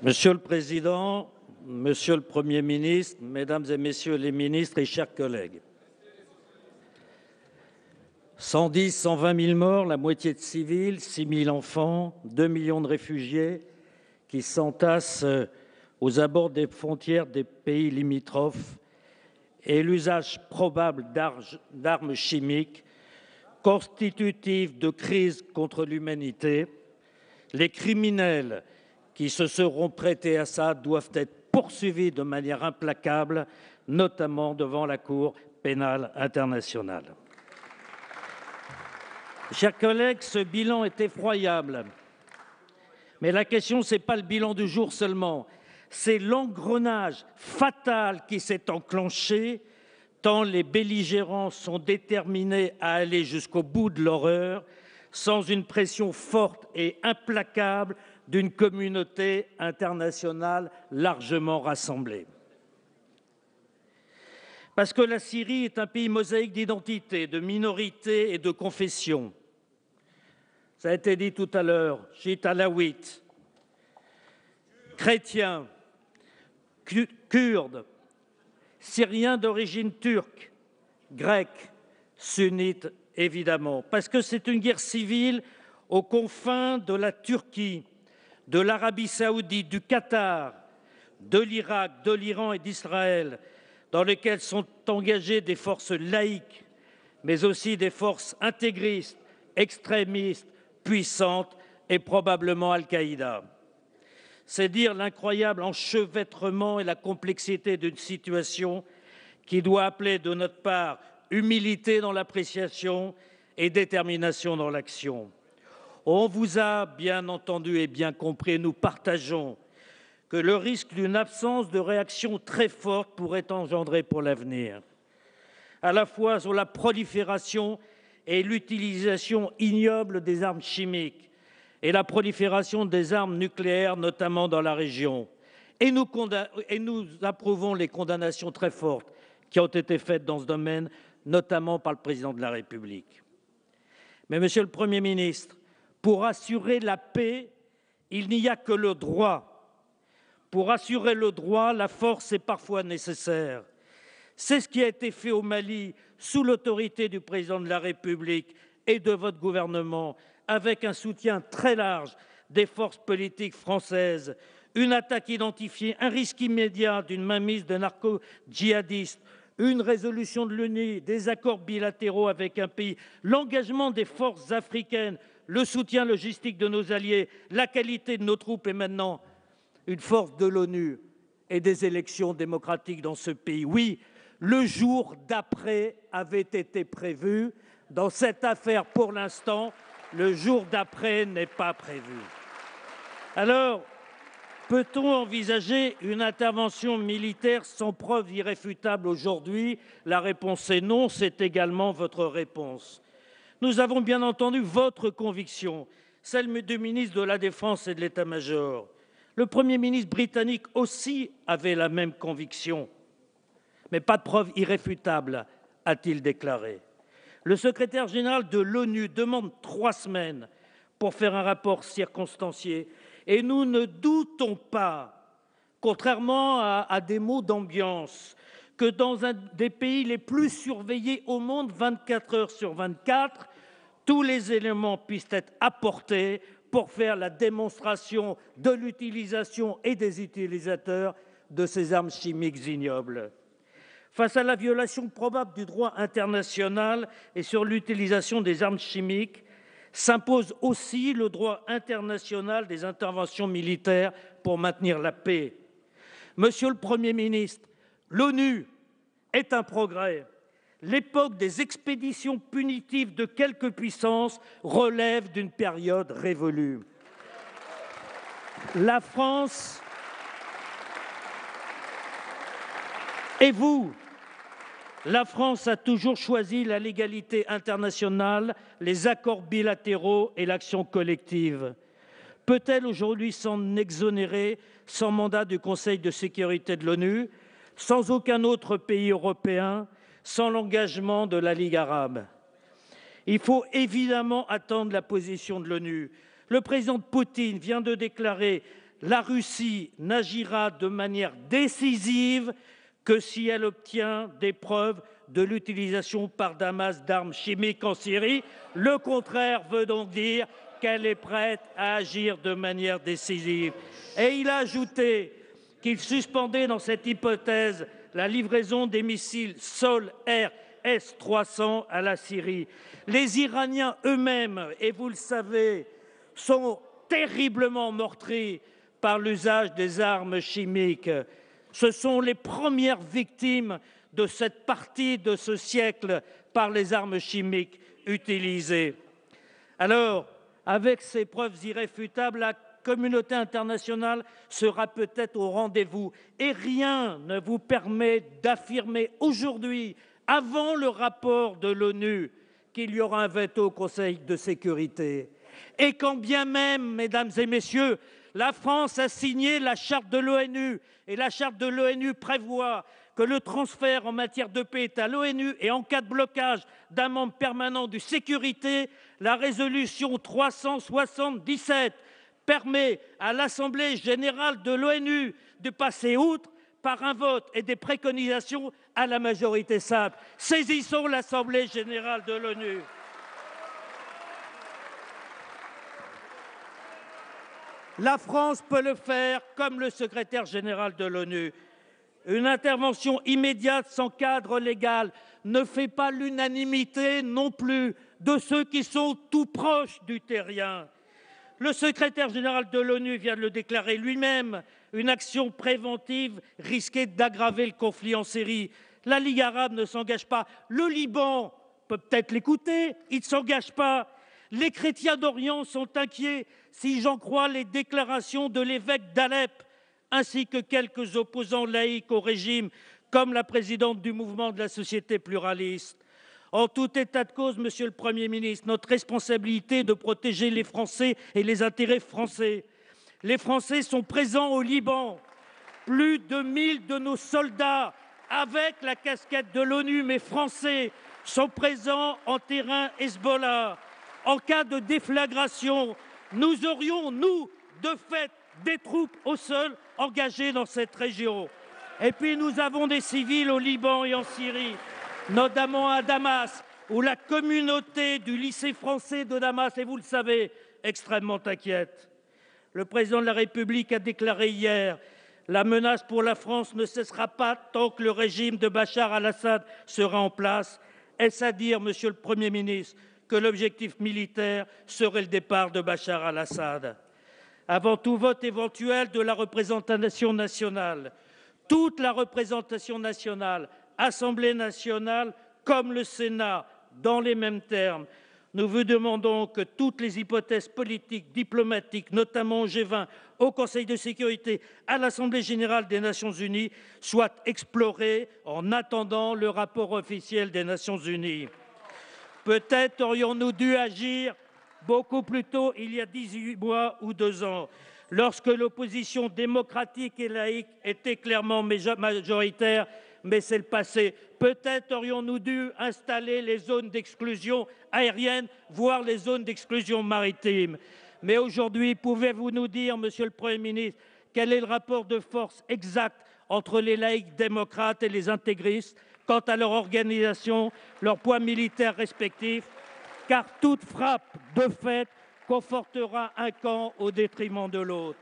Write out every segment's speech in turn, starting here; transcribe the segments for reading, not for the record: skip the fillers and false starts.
Monsieur le Président, Monsieur le Premier ministre, Mesdames et Messieurs les ministres et chers collègues, 110, 120 000 morts, la moitié de civils, 6 000 enfants, 2 millions de réfugiés qui s'entassent aux abords des frontières des pays limitrophes et l'usage probable d'armes chimiques constitutives de crises contre l'humanité. Les criminels qui se seront prêtés à ça doivent être poursuivis de manière implacable, notamment devant la Cour pénale internationale. Chers collègues, ce bilan est effroyable. Mais la question, ce n'est pas le bilan du jour seulement, c'est l'engrenage fatal qui s'est enclenché, tant les belligérants sont déterminés à aller jusqu'au bout de l'horreur, sans une pression forte et implacable d'une communauté internationale largement rassemblée. Parce que la Syrie est un pays mosaïque d'identités, de minorités et de confessions. Ça a été dit tout à l'heure, chiites alaouites, chrétiens, kurdes, syriens d'origine turque, grecs, sunnites évidemment. Parce que c'est une guerre civile aux confins de la Turquie, de l'Arabie saoudite, du Qatar, de l'Irak, de l'Iran et d'Israël, dans lesquels sont engagées des forces laïques, mais aussi des forces intégristes, extrémistes, puissantes et probablement Al-Qaïda. C'est dire l'incroyable enchevêtrement et la complexité d'une situation qui doit appeler de notre part humilité dans l'appréciation et détermination dans l'action. On vous a bien entendu et bien compris, nous partageons que le risque d'une absence de réaction très forte pourrait engendrer pour l'avenir, à la fois sur la prolifération et l'utilisation ignoble des armes chimiques et la prolifération des armes nucléaires, notamment dans la région. Et nous approuvons les condamnations très fortes qui ont été faites dans ce domaine, notamment par le Président de la République. Mais, Monsieur le Premier ministre, pour assurer la paix, il n'y a que le droit. Pour assurer le droit, la force est parfois nécessaire. C'est ce qui a été fait au Mali sous l'autorité du Président de la République et de votre gouvernement, avec un soutien très large des forces politiques françaises, une attaque identifiée, un risque immédiat d'une mainmise de narco-djihadistes, une résolution de l'ONU, des accords bilatéraux avec un pays, l'engagement des forces africaines, le soutien logistique de nos alliés, la qualité de nos troupes et maintenant une force de l'ONU et des élections démocratiques dans ce pays. Oui, le jour d'après avait été prévu. Dans cette affaire, pour l'instant, le jour d'après n'est pas prévu. Alors, peut-on envisager une intervention militaire sans preuve irréfutable aujourd'hui? La réponse est non, c'est également votre réponse. Nous avons bien entendu votre conviction, celle du ministre de la Défense et de l'État-major. Le Premier ministre britannique aussi avait la même conviction. Mais pas de preuve irréfutable, a-t-il déclaré. Le secrétaire général de l'ONU demande 3 semaines pour faire un rapport circonstancié. Et nous ne doutons pas, contrairement à des mots d'ambiance, que dans un des pays les plus surveillés au monde, 24 heures sur 24, tous les éléments puissent être apportés pour faire la démonstration de l'utilisation et des utilisateurs de ces armes chimiques ignobles. Face à la violation probable du droit international et sur l'utilisation des armes chimiques, s'impose aussi le droit international des interventions militaires pour maintenir la paix. Monsieur le Premier ministre, l'ONU est un progrès. L'époque des expéditions punitives de quelques puissances relève d'une période révolue. La France et vous, la France a toujours choisi la légalité internationale, les accords bilatéraux et l'action collective. Peut-elle aujourd'hui s'en exonérer sans mandat du Conseil de sécurité de l'ONU, sans aucun autre pays européen, sans l'engagement de la Ligue arabe? Il faut évidemment attendre la position de l'ONU. Le président Poutine vient de déclarer la Russie n'agira de manière décisive que si elle obtient des preuves de l'utilisation par Damas d'armes chimiques en Syrie. Le contraire veut donc dire qu'elle est prête à agir de manière décisive. Et il a ajouté qu'il suspendait dans cette hypothèse la livraison des missiles Sol-Air S-300 à la Syrie. Les Iraniens eux-mêmes, et vous le savez, sont terriblement meurtris par l'usage des armes chimiques. Ce sont les premières victimes de cette partie de ce siècle par les armes chimiques utilisées. Alors, avec ces preuves irréfutables, la communauté internationale sera peut-être au rendez-vous. Et rien ne vous permet d'affirmer aujourd'hui, avant le rapport de l'ONU, qu'il y aura un veto au Conseil de sécurité. Et quand bien même, mesdames et messieurs, la France a signé la charte de l'ONU, et la charte de l'ONU prévoit que le transfert en matière de paix est à l'ONU et en cas de blocage d'un membre permanent de sécurité, la résolution 377 permet à l'Assemblée générale de l'ONU de passer outre par un vote et des préconisations à la majorité simple. Saisissons l'Assemblée générale de l'ONU. La France peut le faire comme le secrétaire général de l'ONU. Une intervention immédiate sans cadre légal ne fait pas l'unanimité non plus de ceux qui sont tout proches du terrain. Le secrétaire général de l'ONU vient de le déclarer lui-même, une action préventive risquait d'aggraver le conflit en Syrie. La Ligue arabe ne s'engage pas. Le Liban peut peut-être l'écouter, il ne s'engage pas. Les chrétiens d'Orient sont inquiets, si j'en crois les déclarations de l'évêque d'Alep, ainsi que quelques opposants laïcs au régime, comme la présidente du mouvement de la société pluraliste. En tout état de cause, Monsieur le Premier ministre, notre responsabilité est de protéger les Français et les intérêts français. Les Français sont présents au Liban. Plus de 1000 de nos soldats, avec la casquette de l'ONU, mais français, sont présents en terrain Hezbollah. En cas de déflagration, nous aurions, nous, de fait, des troupes au sol engagées dans cette région. Et puis nous avons des civils au Liban et en Syrie, notamment à Damas, où la communauté du lycée français de Damas, et vous le savez, extrêmement inquiète. Le président de la République a déclaré hier « La menace pour la France ne cessera pas tant que le régime de Bachar al-Assad sera en place ». Est-ce à dire, Monsieur le Premier ministre, que l'objectif militaire serait le départ de Bachar al-Assad? Avant tout vote éventuel de la représentation nationale, toute la représentation nationale, Assemblée nationale comme le Sénat, dans les mêmes termes, nous vous demandons que toutes les hypothèses politiques, diplomatiques, notamment au G20, au Conseil de sécurité, à l'Assemblée générale des Nations unies, soient explorées en attendant le rapport officiel des Nations unies. Peut-être aurions-nous dû agir beaucoup plus tôt, il y a 18 mois ou 2 ans, lorsque l'opposition démocratique et laïque était clairement majoritaire, mais c'est le passé. Peut-être aurions-nous dû installer les zones d'exclusion aérienne, voire les zones d'exclusion maritime. Mais aujourd'hui, pouvez-vous nous dire, Monsieur le Premier ministre, quel est le rapport de force exact entre les laïcs démocrates et les intégristes quant à leur organisation, leur poids militaire respectif, car toute frappe, de fait, confortera un camp au détriment de l'autre.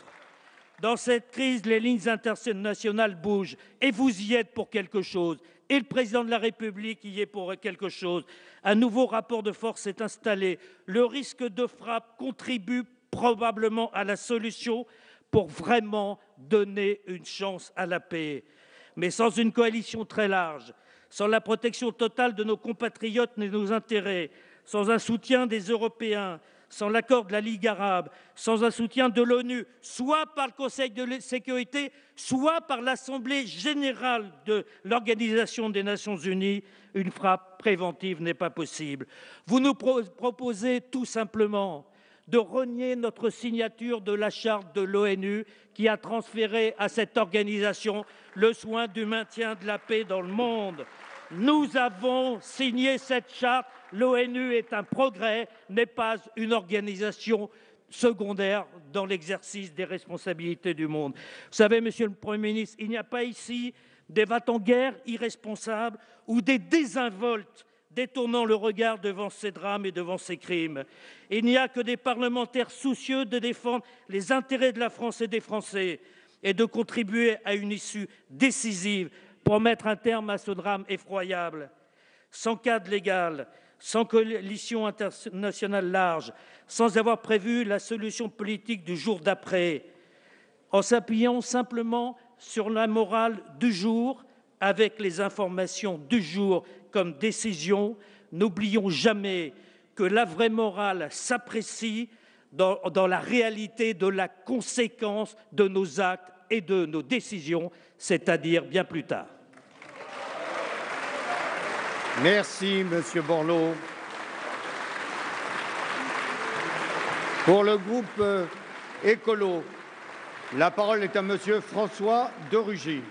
Dans cette crise, les lignes internationales bougent et vous y êtes pour quelque chose. Et le président de la République y est pour quelque chose. Un nouveau rapport de force est installé. Le risque de frappe contribue probablement à la solution pour vraiment donner une chance à la paix. Mais sans une coalition très large, sans la protection totale de nos compatriotes et de nos intérêts, sans un soutien des Européens, sans l'accord de la Ligue arabe, sans un soutien de l'ONU, soit par le Conseil de sécurité, soit par l'Assemblée générale de l'Organisation des Nations unies, une frappe préventive n'est pas possible. Vous nous proposez tout simplement de renier notre signature de la charte de l'ONU qui a transféré à cette organisation le soin du maintien de la paix dans le monde. Nous avons signé cette charte. L'ONU est un progrès, n'est pas une organisation secondaire dans l'exercice des responsabilités du monde. Vous savez, Monsieur le Premier ministre, il n'y a pas ici des va-t-en-guerre irresponsables ou des désinvoltes détournant le regard devant ces drames et devant ces crimes. Il n'y a que des parlementaires soucieux de défendre les intérêts de la France et des Français et de contribuer à une issue décisive pour mettre un terme à ce drame effroyable. Sans cadre légal, sans coalition internationale large, sans avoir prévu la solution politique du jour d'après, en s'appuyant simplement sur la morale du jour, avec les informations du jour comme décision, n'oublions jamais que la vraie morale s'apprécie dans la réalité de la conséquence de nos actes et de nos décisions, c'est-à-dire bien plus tard. Merci, Monsieur Borloo. Pour le groupe écolo, la parole est à Monsieur François de Rugy.